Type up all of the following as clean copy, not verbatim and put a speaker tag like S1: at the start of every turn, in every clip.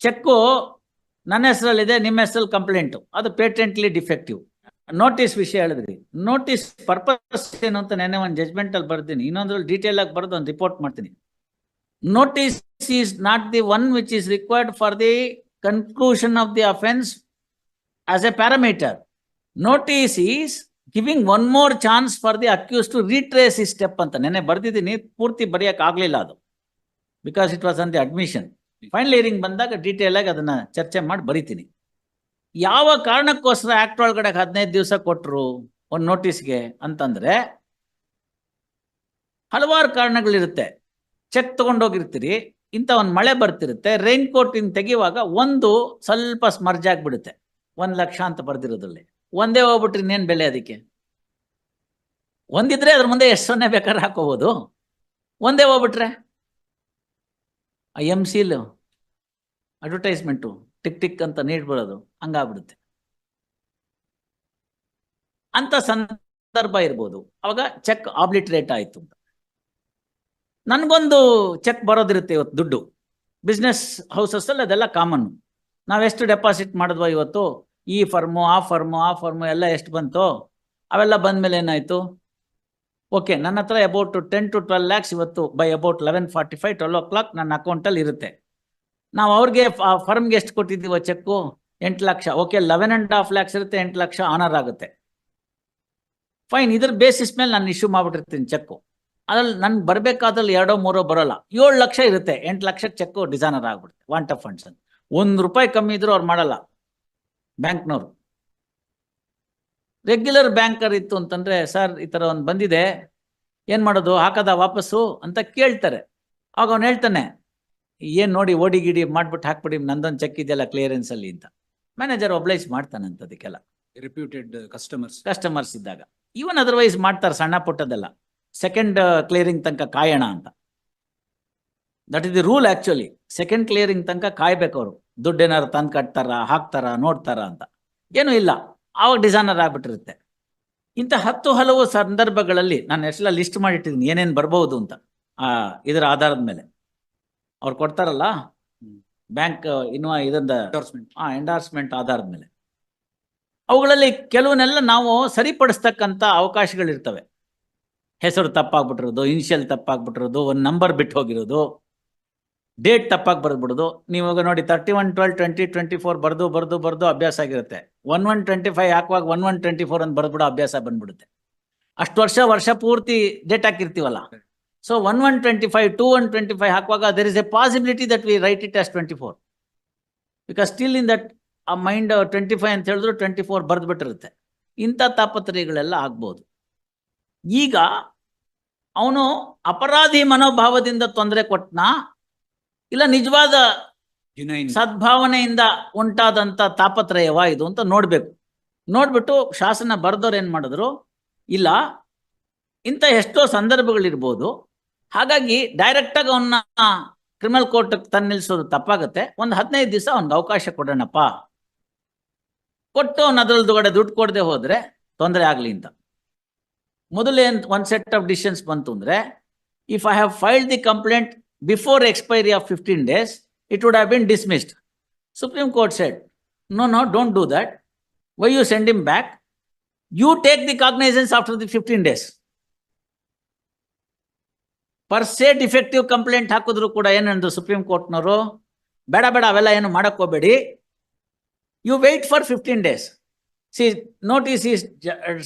S1: Cheque ನನ್ನ ಹೆಸರಲ್ಲಿದೆ, ನಿಮ್ಮ ಹೆಸರಲ್ಲಿ ಕಂಪ್ಲೇಂಟು, ಅದು ಪೇಟೆಂಟ್ಲಿ ಡಿಫೆಕ್ಟಿವ್. ನೋಟಿಸ್ ವಿಷಯ ಹೇಳಿದ್ರಿ, ನೋಟಿಸ್ ಪರ್ಪಸ್ ಏನು ಅಂತ ನೆನ್ನೆ ಒಂದು ಜಜ್ಮೆಂಟ್ ಅಲ್ಲಿ ಬರ್ತೀನಿ, ಇನ್ನೊಂದ್ರಲ್ಲಿ ಡೀಟೇಲ್ ಆಗಿ ಬರೆದು ಒಂದು ರಿಪೋರ್ಟ್ ಮಾಡ್ತೀನಿ. Notice is not the one which is required for the conclusion of the offence as a parameter. Notice is giving one more chance for the accuse to retrace ಈ step ಅಂತ ನೆನ್ನೆ ಬರ್ದಿದ್ದೀನಿ. ಪೂರ್ತಿ ಬರೆಯಕ್ಕೆ ಆಗಲಿಲ್ಲ ಅದು, because it was on the admission. Final hearing ಬಂದಾಗ detail ಆಗಿ ಅದನ್ನ ಚರ್ಚೆ ಮಾಡಿ ಬರಿತೀನಿ. ಯಾವ ಕಾರಣಕ್ಕೋಸ್ಕರ ಆಕ್ಟ್ ಒಳಗಡೆ 15 ದಿವಸ ಕೊಟ್ಟರು ಒಂದು ನೋಟಿಸ್ಗೆ ಅಂತಂದ್ರೆ ಹಲವಾರು ಕಾರಣಗಳಿರುತ್ತೆ. ಚೆಕ್ ತಗೊಂಡೋಗಿರ್ತೀರಿ, ಇಂಥ ಒಂದು ಮಳೆ ಬರ್ತಿರುತ್ತೆ, ರೈನ್ ಕೋಟ್ ಇನ್ ತೆಗೆಯುವಾಗ ಒಂದು ಸ್ವಲ್ಪ ಸ್ಮರ್ಜ್ ಆಗಿಬಿಡುತ್ತೆ, 1 ಲಕ್ಷ ಅಂತ ಬರ್ದಿರೋದ್ರಲ್ಲಿ ಒಂದೇ ಹೋಗ್ಬಿಟ್ರಿ, ಇನ್ನೇನು ಬೆಲೆ ಅದಕ್ಕೆ? ಒಂದಿದ್ರೆ ಅದ್ರ ಮುಂದೆ ಎಷ್ಟು ಸೊನ್ನೆ ಬೇಕಾದ್ರೆ ಹಾಕೋಬಹುದು, ಒಂದೇ ಹೋಗ್ಬಿಟ್ರೆ MCL ಅಡ್ವರ್ಟೈಸ್ಮೆಂಟು ಟಿಕ್ ಟಿಕ್ ಅಂತ ನೀಡ್ಬಿಡೋದು ಹಂಗಾಗ್ಬಿಡುತ್ತೆ. ಅಂತ ಸಂದರ್ಭ ಇರ್ಬೋದು. ಅವಾಗ ಚೆಕ್ ಆಬ್ಲಿಟ್ರೇಟ್ ಆಯ್ತು ಅಂತ. ನನಗೊಂದು ಚೆಕ್ ಬರೋದಿರುತ್ತೆ ಇವತ್ತು, ದುಡ್ಡು ಬಿಸ್ನೆಸ್ ಹೌಸಸ್ ಅಲ್ಲಿ ಅದೆಲ್ಲ ಕಾಮನ್. ನಾವೆಷ್ಟು ಡೆಪಾಸಿಟ್ ಮಾಡಿದ್ವೋ ಇವತ್ತು, ಈ ಫರ್ಮು ಆ ಫರ್ಮು ಎಲ್ಲ ಎಷ್ಟು ಬಂತು, ಅವೆಲ್ಲ ಬಂದ್ಮೇಲೆ ಏನಾಯ್ತು, ಓಕೆ ನನ್ನ ಹತ್ರ ಅಬೌಟ್ 10 to 12 lakhs ಇವತ್ತು ಬೈ ಅಬೌಟ್ 11:45 12 o'clock ನನ್ನ ಅಕೌಂಟಲ್ಲಿ ಇರುತ್ತೆ. ನಾವು ಅವ್ರಿಗೆ ಫರ್ಮ್ಗೆ ಎಷ್ಟು ಕೊಟ್ಟಿದ್ದೀವೋ ಚೆಕ್ಕು 8 ಲಕ್ಷ, ಓಕೆ 11.5 lakhs ಇರುತ್ತೆ, 8 ಲಕ್ಷ ಆನರ್ ಆಗುತ್ತೆ, ಫೈನ್. ಇದ್ರ ಬೇಸಿಸ್ ಮೇಲೆ ನಾನು ಇಶ್ಯೂ ಮಾಡ್ಬಿಟ್ಟಿರ್ತೀನಿ ಚೆಕ್ಕು. ಅದ್ರಲ್ಲಿ ನನ್ಗೆ ಬರಬೇಕಾದ್ರಲ್ಲಿ 2-3 ಬರೋಲ್ಲ, 7 ಲಕ್ಷ ಇರುತ್ತೆ, 8 ಲಕ್ಷಕ್ಕೆ ಚೆಕ್ಕು ಡಿಸಾನರ್ ಆಗ್ಬಿಡುತ್ತೆ, ವಾಂಟ್ ಆಫ್ ಫಂಡ್ಸ್ ಅಂತ. ₹1 ಕಮ್ಮಿ ಇದ್ರು ಅವ್ರು ಮಾಡಲ್ಲ ಬ್ಯಾಂಕ್ನವರು. ರೆಗ್ಯುಲರ್ ಬ್ಯಾಂಕರ್ ಇತ್ತು ಅಂತಂದ್ರೆ, ಸರ್ ಈ ಥರ ಒಂದು ಬಂದಿದೆ, ಏನು ಮಾಡೋದು, ಹಾಕದ ವಾಪಸ್ಸು ಅಂತ ಕೇಳ್ತಾರೆ. ಆಗ ಅವ್ನು ಹೇಳ್ತಾನೆ, ಏನು ನೋಡಿ ಓಡಿ ಗಿಡಿ ಮಾಡ್ಬಿಟ್ಟು ಹಾಕ್ಬಿಡಿ, ನಂದೊಂದು ಚೆಕ್ ಇದೆಯಲ್ಲ ಕ್ಲಿಯರೆನ್ಸ್ ಅಲ್ಲಿ ಅಂತ. ಮ್ಯಾನೇಜರ್ ಒಬ್ಲೈಸ್ ಮಾಡ್ತಾನಂತ ಅದಕ್ಕೆಲ್ಲ,
S2: ರಿಪ್ಯೂಟೆಡ್
S1: ಕಸ್ಟಮರ್ಸ್ ಇದ್ದಾಗ. ಈವನ್ ಅದರ್ವೈಸ್ ಮಾಡ್ತಾರೆ ಸಣ್ಣ ಪುಟ್ಟದೆಲ್ಲ, ಸೆಕೆಂಡ್ ಕ್ಲಿಯರಿಂಗ್ ತನಕ ಕಾಯೋಣ ಅಂತ. That is the rule actually. Second clearing ತನಕ ಕಾಯ್ಬೇಕು ಅವರು, ದುಡ್ಡು ಏನಾರು ತಂದು ಕಟ್ತಾರ, ಹಾಕ್ತಾರ, ನೋಡ್ತಾರ ಅಂತ. ಏನೂ ಇಲ್ಲ, ಆವಾಗ ಡಿಸಾನರ್ ಆಗ್ಬಿಟ್ಟಿರುತ್ತೆ. ಇಂಥ ಹಲವು ಸಂದರ್ಭಗಳಲ್ಲಿ ನಾನು ಎಷ್ಟೆಲ್ಲ ಲಿಸ್ಟ್ ಮಾಡಿಟ್ಟಿದ್ದೀನಿ ಏನೇನು ಬರ್ಬೋದು ಅಂತ. ಇದರ ಆಧಾರದ ಮೇಲೆ ಅವ್ರು ಕೊಡ್ತಾರಲ್ಲ ಬ್ಯಾಂಕ್ ಇದೊಂದು ಎಂಡಾರ್ಸ್ಮೆಂಟ್ ಆಧಾರದ ಮೇಲೆ, ಅವುಗಳಲ್ಲಿ ಕೆಲವನ್ನೆಲ್ಲ ನಾವು ಸರಿಪಡಿಸ್ತಕ್ಕಂಥ ಅವಕಾಶಗಳಿರ್ತವೆ. ಹೆಸರು ತಪ್ಪಾಗ್ಬಿಟ್ಟಿರೋದು, ಇನಿಷಿಯಲ್ ತಪ್ಪಾಗ್ಬಿಟ್ಟಿರೋದು, ಒಂದು ನಂಬರ್ ಬಿಟ್ಟು ಹೋಗಿರೋದು, ಡೇಟ್ ತಪ್ಪಾಗಿ ಬರೆದ್ಬಿಡೋದು. ನೀವಾಗ ನೋಡಿ 31/12/2024 ಬರ್ದು ಅಭ್ಯಾಸ ಆಗಿರುತ್ತೆ. 11/25 ಹಾಕುವಾಗ 11/24 ಅಂತ ಬರೆದ್ಬಿಡೋ ಅಭ್ಯಾಸ ಬಂದ್ಬಿಡುತ್ತೆ. ಅಷ್ಟು ವರ್ಷ ಪೂರ್ತಿ ಡೇಟ್ ಹಾಕಿರ್ತೀವಲ್ಲ. ಸೊ 11/25 21/25 ಹಾಕುವಾಗ there is a possibility that we write it as 24, because still in that ಆ ಮೈಂಡ್ 25 ಅಂತ ಹೇಳಿದ್ರು 24 ಬರೆದ್ಬಿಟ್ಟಿರುತ್ತೆ. ಇಂಥ ತಾಪತ್ರಯಗಳೆಲ್ಲ ಆಗ್ಬೋದು. ಈಗ ಅವನು ಅಪರಾಧಿ ಮನೋಭಾವದಿಂದ ತೊಂದರೆ ಕೊಟ್ಟನಾ, ಇಲ್ಲ ನಿಜವಾದ ಸದ್ಭಾವನೆಯಿಂದ ಉಂಟಾದಂಥ ತಾಪತ್ರಯವಾ ಇದು ಅಂತ ನೋಡ್ಬೇಕು. ನೋಡ್ಬಿಟ್ಟು ಶಾಸನ ಬರೆದವ್ರು ಏನ್ ಮಾಡಿದ್ರು, ಇಲ್ಲ ಇಂಥ ಎಷ್ಟೋ ಸಂದರ್ಭಗಳಿರ್ಬೋದು, ಹಾಗಾಗಿ ಡೈರೆಕ್ಟಾಗಿ ಅವನ್ನ ಕ್ರಿಮಿನಲ್ ಕೋರ್ಟ್ ತಂದು ನಿಲ್ಲಿಸೋದು ತಪ್ಪಾಗುತ್ತೆ, ಒಂದು 15 ದಿವಸ ಅವ್ನಿಗೆ ಅವಕಾಶ ಕೊಡೋಣಪ್ಪ, ಕೊಟ್ಟು ಅವ್ನು ಅದ್ರಲ್ದುಗಡೆ ದುಡ್ಡು ಕೊಡದೆ ಹೋದ್ರೆ ತೊಂದರೆ ಆಗಲಿ ಅಂತ. ಮೊದಲೇ ಒಂದು ಸೆಟ್ ಆಫ್ ಡಿಸಿಷನ್ಸ್ ಬಂತು ಅಂದ್ರೆ, if I have filed the complaint before expiry of 15 days, it would have been dismissed. Supreme Court said, no, don't do that. Why you send him back? You take the cognizance after the 15 days. Per se defective complaint ಹಾಕಿದ್ರು ಕೂಡ ಏನಂದ್ರು supreme ಕೋರ್ಟ್ನವರು, ಬೇಡ ಅವೆಲ್ಲ ಏನು ಮಾಡಕ್ ಹೋಗ್ಬೇಡಿ, you wait for 15 days. See, notice is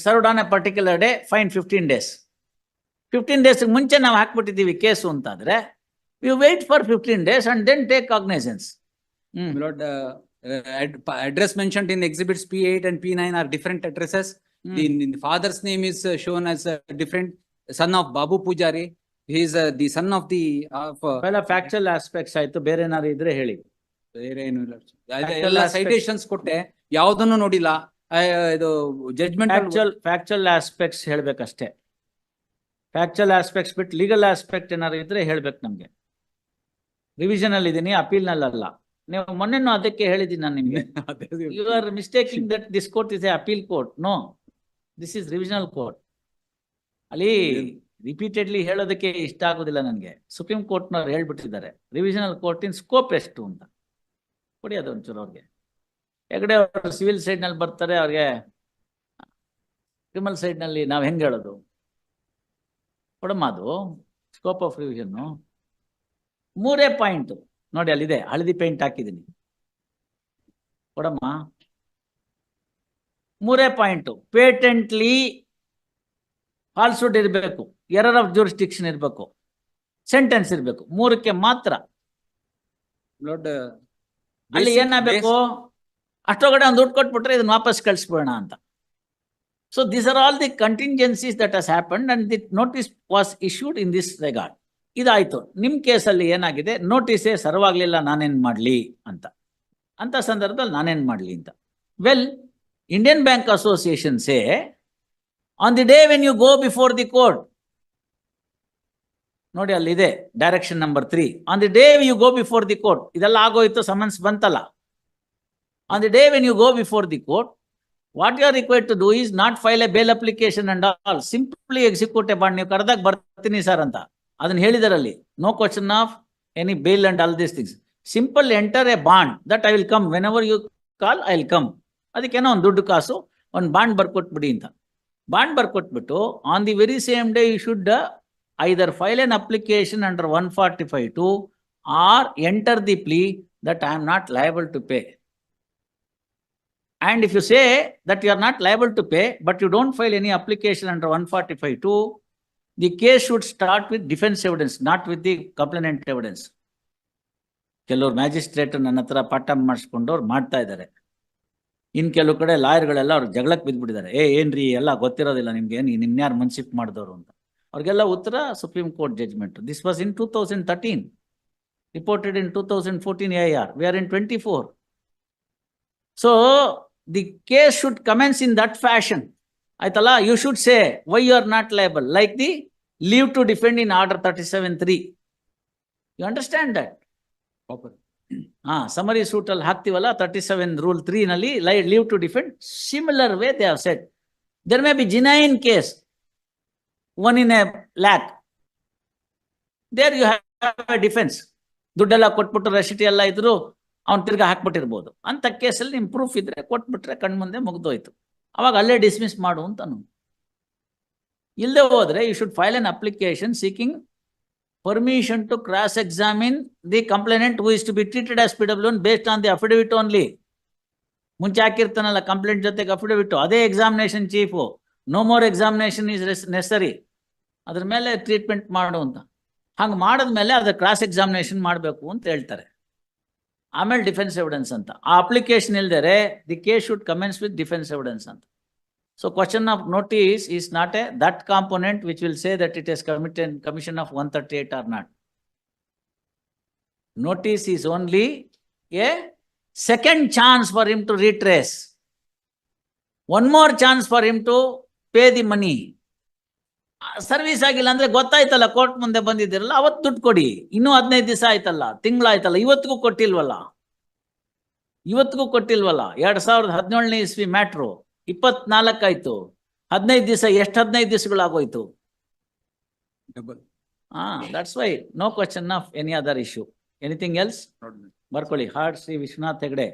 S1: served on a particular day, fine 15 days. 15 days ಮುಂಚೆ ನಾವು ಹಾಕ್ಬಿಟ್ಟಿದ್ದೀವಿ ಕೇಸು ಅಂತಾದ್ರೆ, you wait for 15 days and then take cognizance.
S2: Lord, address mentioned in exhibits P8 and P9 are different addresses. The father's name is shown as a different, son of Babu Pujari. He is the son of the
S1: factual aspects ಆಯ್ತು, ಬೇರೆ ಏನಾದ್ರು ಇದ್ರೆ ಹೇಳಿ.
S2: ಬೇರೆ ಏನು ಇಲ್ಲ, ಎಲ್ಲ citations ಕೊಟ್ಟೆ, ಯಾವುದನ್ನು ನೋಡಿಲ್ಲ. ಇದು ಜಡ್ಜ್ಮೆಂಟ್
S1: ಫ್ಯಾಕ್ಚುಯಲ್ ಆಸ್ಪೆಕ್ಟ್ಸ್ ಹೇಳ್ಬೇಕಷ್ಟೇ. ಫ್ಯಾಕ್ಚುಯಲ್ ಆಸ್ಪೆಕ್ಟ್ಸ್ ಬಿಟ್ಟು ಲೀಗಲ್ ಆಸ್ಪೆಕ್ಟ್ ಏನಾದ್ರು ಇದ್ರೆ ಹೇಳ್ಬೇಕು ನಮ್ಗೆ. ರಿವಿಷನ್ ಅಲ್ಲಿ ಇದೀನಿ, ಅಪೀಲ್ ನಲ್ಲ. ನೀವು ಮೊನ್ನೆನೂ ಅದಕ್ಕೆ ಹೇಳಿದ್ದೀನಿ ನಾನು ನಿಮ್ಗೆ, you are mistaking that this court is a appeal court. No, this is revisional court. ಅಲ್ಲಿ ರಿಪೀಟೆಡ್ಲಿ ಹೇಳೋದಕ್ಕೆ ಇಷ್ಟ ಆಗೋದಿಲ್ಲ ನನಗೆ. ಸುಪ್ರೀಂ ಕೋರ್ಟ್ನವ್ರು ಹೇಳ್ಬಿಟ್ಟಿದ್ದಾರೆ ರಿವಿಷನಲ್ ಕೋರ್ಟಿನ ಸ್ಕೋಪ್ ಎಷ್ಟು ಅಂತ. ಕೊಡಿ ಅದು ಒಂಚೂರು ಅವ್ರಿಗೆ. ಹೆಗಡೆ ಅವರು ಸಿವಿಲ್ ಸೈಡ್ ನಲ್ಲಿ ಬರ್ತಾರೆ, ಅವ್ರಿಗೆ ಕ್ರಿಮಿನಲ್ ಸೈಡ್ ನಲ್ಲಿ ನಾವ್ ಹೆಂಗ್ ಹೇಳೋದು? ಕೊಡಮ್ಮ ಅದು ಸ್ಕೋಪ್ ಆಫ್ ರಿವಿಷನ್. 3 ಪಾಯಿಂಟ್ ನೋಡಿ, ಅಲ್ಲಿದೆ, ಹಳದಿ ಪೇಂಟ್ ಹಾಕಿದ್ದೀನಿ, ಕೊಡಮ್ಮ. 3 ಪಾಯಿಂಟ್. ಪೇಟೆಂಟ್ಲಿ ಫಾಲ್ಸ್ಹುಡ್ ಇರಬೇಕು, ಎರರ್ ಆಫ್ ಜೂರಿಸ್ಡಿಕ್ಷನ್ ಇರಬೇಕು, ಸೆಂಟೆನ್ಸ್ ಇರಬೇಕು, 3ಕ್ಕೆ ಮಾತ್ರ.
S2: Lord,
S1: ಅಲ್ಲಿ ಏನಾಗಬೇಕು? ಅಷ್ಟೊಳಗಡೆ ಒಂದು ದುಡ್ಡು ಕೊಟ್ಬಿಟ್ರೆ ಇದನ್ನ ವಾಪಸ್ ಕಳಿಸ್ಬಿಡೋಣ ಅಂತ. So these are all the contingencies that has happened and the notice was issued in this regard. ಇದಾಯ್ತು. ನಿಮ್ ಕೇಸಲ್ಲಿ ಏನಾಗಿದೆ? ನೋಟಿಸೇ ಸರ್ವಾಗ್ಲಿಲ್ಲ, ನಾನೇನ್ ಮಾಡ್ಲಿ ಅಂತ ಸಂದರ್ಭದಲ್ಲಿ ನಾನೇನ್ ಮಾಡ್ಲಿ ಅಂತ. Well, Indian bank association say on the day when you go before the court, ನೋಡಿ ಅಲ್ಲಿದೆ direction number 3, on the day you go before the court. ಇದೆಲ್ಲ ಆಗೋಯ್ತು, ಸಮನ್ಸ್ ಬಂತಲ್ಲ. On the day when you go before the court, what you are required to do is not file a bail application and all, simply execute a bond. ನೀವು ಕರೆದಾಗ ಬರ್ತೀನಿ sir ಅಂತ ಅದನ್ನ ಹೇಳಿದಾರಲ್ಲಿ, no question of any bail and all these things. Simple enter a bond that I will come whenever you call, I will come. ಅದಕ್ಕೇನೋ ಒಂದು ದುಡ್ಡು ಕಾಸು ಒಂದು ಬಾಂಡ್ ಬರ್ಕೊಟ್ಬಿಡಿ ಅಂತ. ಬಾಂಡ್ ಬರ್ಕೊಟ್ಬಿಟ್ಟು on the very same day you should either file an application under 145(2) or enter the plea that I am not liable to pay. And if you say that you are not liable to pay, but you don't file any application under 145(2), the case should start with defense evidence, not with the complainant evidence. ಕೆಲವರು magistrate ನನ್ನ ಹತ್ರ ಪಾಠ ಮಾಡಿಸ್ಕೊಂಡವ್ರು ಮಾಡ್ತಾ ಇದ್ದಾರೆ. ಇನ್ ಕೆಲವು ಕಡೆ ಲಾಯರ್ಗಳೆಲ್ಲ ಅವ್ರು ಜಗಳಕ್ಕೆ ಬಿದ್ದುಬಿಟ್ಟಿದ್ದಾರೆ. ಏನ್ರಿ ಎಲ್ಲ ಗೊತ್ತಿರೋದಿಲ್ಲ ನಿಮ್ಗೆ, ನಿಮ್ನ್ಯಾರು ಮನ್ಸಿಪ್ ಮಾಡಿದವರು ಅಂತ. ಅವ್ರಿಗೆಲ್ಲ ಉತ್ತರ supreme court judgement. This was in 2013, reported in 2014 AIR. We are in 24. So the case should commence in that fashion. Aitala, you should say why you are not liable, like the leave to defend in order 37(3). You understand that? Summary suit ಅಲ್ಲಿ ಹಾಕ್ತಿವಲ್ಲ 37 rule 3 ನಲ್ಲಿ leave to defend. Similar way they have said there may be genuine case, 1 in a lakh. There you have a defense. ದುಡ್ಡೆಲ್ಲ ಕೊಟ್ಬಿಟ್ಟು ರೆಸಿಟಿ ಎಲ್ಲ ಇದ್ರು ಅವ್ನು ತಿರ್ಗಾ ಹಾಕ್ಬಿಟ್ಟಿರ್ಬೋದು. ಅಂತ ಕೇಸಲ್ಲಿ ನಿಮ್ ಪ್ರೂಫ್ ಇದ್ರೆ ಕೊಟ್ಬಿಟ್ರೆ ಕಣ್ಮುಂದೆ ಮುಗ್ದೋಯ್ತು. ಅವಾಗ ಅಲ್ಲೇ ಡಿಸ್ಮಿಸ್ ಮಾಡು ಅಂತಾನು. ಇಲ್ಲದೆ ಹೋದ್ರೆ you should file an application seeking permission to cross examine the complainant who is to be treated as PW based on the affidavit only. ಮುಂಚೆ ಹಾಕಿರ್ತಾನಲ್ಲ ಕಂಪ್ಲೇಂಟ್ ಜೊತೆಗೆ ಅಫಿಡವಿಟ್, ಅದೇ examination chief. No more examination is necessary. ಅದ್ರ ಮೇಲೆ treatment ಮಾಡು ಅಂತ. ಹಂಗೆ ಮಾಡಿದ್ಮೇಲೆ ಅದ್ರ ಕ್ರಾಸ್ ಎಕ್ಸಾಮಿನೇಷನ್ ಮಾಡಬೇಕು ಅಂತ ಹೇಳ್ತಾರೆ. ಆಮೇಲೆ ಡಿಫೆನ್ಸ್ ಎವಿಡೆನ್ಸ್ ಅಂತ. ಆ ಅಪ್ಲಿಕೇಶನ್ ಇಲ್ದರೆ the case should commence with defence evidence ಅಂತ. So question of notice is not a that component which will say that it is commission of 138 or not. Notice is only a second chance for him to retrace, one more chance for him to pay the money. Service ಆಗಿಲ್ಲ ಅಂದ್ರೆ ಗೊತ್ತಾಯ್ತಲ್ಲ, court ಮುಂದೆ ಬಂದಿದ್ದೀರಲ್ಲ, ಅವತ್ತು ದುಡ್ಡು ಕೊಡಿ. ಇನ್ನೂ 15 ದಿವಸ ಆಯ್ತಲ್ಲ, ತಿಂಗಳಾಯ್ತಲ್ಲ, ಇವತ್ತಿಗೂ ಕೊಟ್ಟಿಲ್ವಲ್ಲ. 2017ನೇ ಇಸ್ವಿ ಮ್ಯಾಟ್ರು 24 ಆಯ್ತು. 15 ದಿವಸ, ಎಷ್ಟು 15 ದಿವಸಗಳಾಗೋಯ್ತು. That's why no question of any other issue. Anything else ಬರ್ಕೊಳ್ಳಿ. ಹಾರ್ಟ್ ಶ್ರೀ ವಿಶ್ವನಾಥ್ ಹೆಗಡೆ.